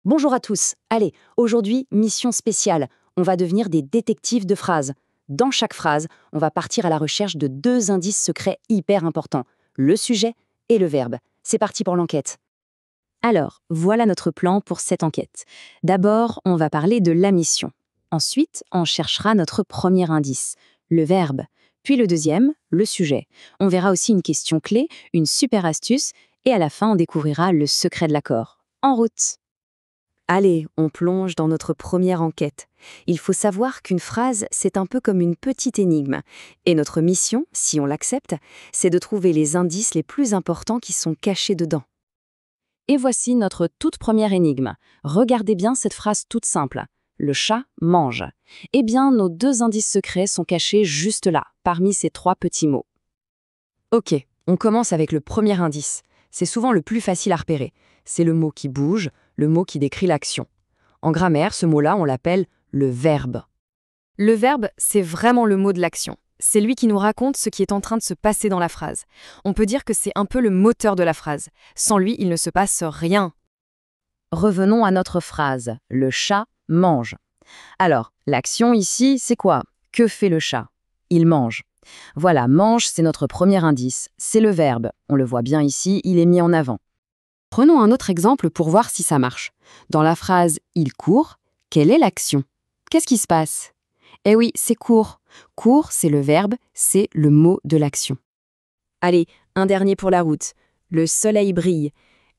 Bonjour à tous. Allez, aujourd'hui, mission spéciale. On va devenir des détectives de phrases. Dans chaque phrase, on va partir à la recherche de deux indices secrets hyper importants, le sujet et le verbe. C'est parti pour l'enquête. Alors, voilà notre plan pour cette enquête. D'abord, on va parler de la mission. Ensuite, on cherchera notre premier indice, le verbe. Puis le deuxième, le sujet. On verra aussi une question clé, une super astuce, et à la fin, on découvrira le secret de l'accord. En route! Allez, on plonge dans notre première enquête. Il faut savoir qu'une phrase, c'est un peu comme une petite énigme. Et notre mission, si on l'accepte, c'est de trouver les indices les plus importants qui sont cachés dedans. Et voici notre toute première énigme. Regardez bien cette phrase toute simple. Le chat mange. Eh bien, nos deux indices secrets sont cachés juste là, parmi ces trois petits mots. Ok, on commence avec le premier indice. C'est souvent le plus facile à repérer. C'est le mot qui bouge, le mot qui décrit l'action. En grammaire, ce mot-là, on l'appelle le verbe. Le verbe, c'est vraiment le mot de l'action. C'est lui qui nous raconte ce qui est en train de se passer dans la phrase. On peut dire que c'est un peu le moteur de la phrase. Sans lui, il ne se passe rien. Revenons à notre phrase. Le chat mange. Alors, l'action ici, c'est quoi? Que fait le chat? Il mange. Voilà, mange, c'est notre premier indice. C'est le verbe. On le voit bien ici, il est mis en avant. Prenons un autre exemple pour voir si ça marche. Dans la phrase « il court », quelle est l'action? Qu'est-ce qui se passe? Eh oui, c'est court. Court, c'est le verbe, c'est le mot de l'action. Allez, un dernier pour la route. Le soleil brille.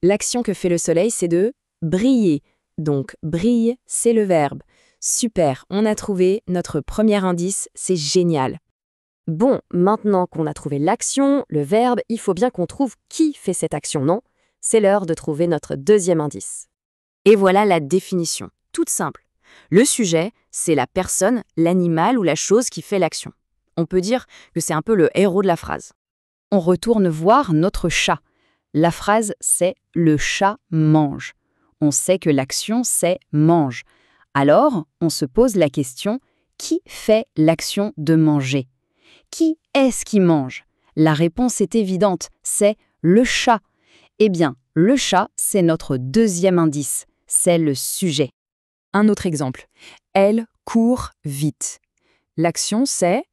L'action que fait le soleil, c'est de briller. Donc, brille, c'est le verbe. Super, on a trouvé notre premier indice, c'est génial. Bon, maintenant qu'on a trouvé l'action, le verbe, il faut bien qu'on trouve qui fait cette action, non? C'est l'heure de trouver notre deuxième indice. Et voilà la définition, toute simple. Le sujet, c'est la personne, l'animal ou la chose qui fait l'action. On peut dire que c'est un peu le héros de la phrase. On retourne voir notre chat. La phrase, c'est « le chat mange ». On sait que l'action, c'est « mange ». Alors, on se pose la question « qui fait l'action de manger ?» Qui est-ce qui mange? La réponse est évidente, c'est le chat. Eh bien, le chat, c'est notre deuxième indice, c'est le sujet. Un autre exemple. Elle court vite. L'action, c'est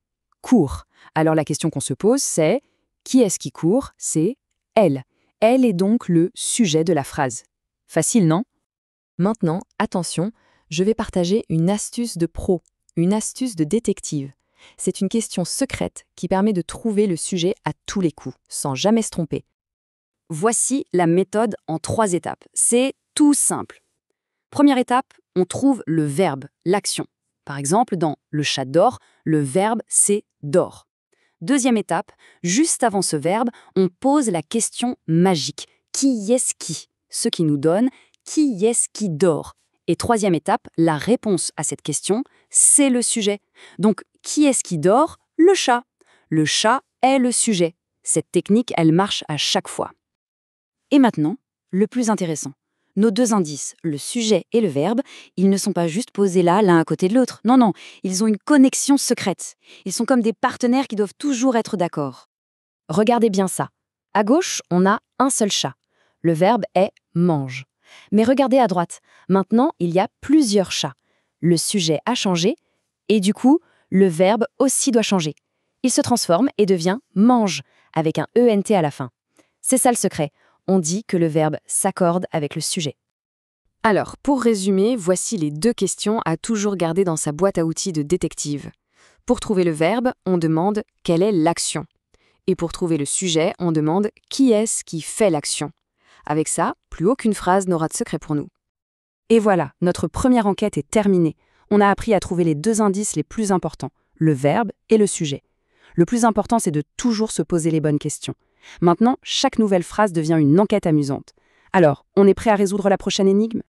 court. Alors la question qu'on se pose, c'est qui est-ce qui court? C'est elle. Elle est donc le sujet de la phrase. Facile, non? Maintenant, attention, je vais partager une astuce de pro, une astuce de détective. C'est une question secrète qui permet de trouver le sujet à tous les coups, sans jamais se tromper. Voici la méthode en 3 étapes. C'est tout simple. Première étape, on trouve le verbe, l'action. Par exemple, dans « le chat dort », le verbe, c'est « dort ». Deuxième étape, juste avant ce verbe, on pose la question magique. Qui est-ce qui? Ce qui nous donne « qui est-ce qui dort ?» Et troisième étape, la réponse à cette question, c'est le sujet. Donc, qui est-ce qui dort? Le chat. Le chat est le sujet. Cette technique, elle marche à chaque fois. Et maintenant, le plus intéressant. Nos deux indices, le sujet et le verbe, ils ne sont pas juste posés là, l'un à côté de l'autre. Non, non, ils ont une connexion secrète. Ils sont comme des partenaires qui doivent toujours être d'accord. Regardez bien ça. À gauche, on a un seul chat. Le verbe est « mange ». Mais regardez à droite. Maintenant, il y a plusieurs chats. Le sujet a changé et du coup, le verbe aussi doit changer. Il se transforme et devient « mange » avec un ENT à la fin. C'est ça le secret. On dit que le verbe s'accorde avec le sujet. Alors, pour résumer, voici les 2 questions à toujours garder dans sa boîte à outils de détective. Pour trouver le verbe, on demande « quelle est l'action ?» Et pour trouver le sujet, on demande « qui est-ce qui fait l'action ?» Avec ça, plus aucune phrase n'aura de secret pour nous. Et voilà, notre première enquête est terminée. On a appris à trouver les 2 indices les plus importants, le verbe et le sujet. Le plus important, c'est de toujours se poser les bonnes questions. Maintenant, chaque nouvelle phrase devient une enquête amusante. Alors, on est prêt à résoudre la prochaine énigme?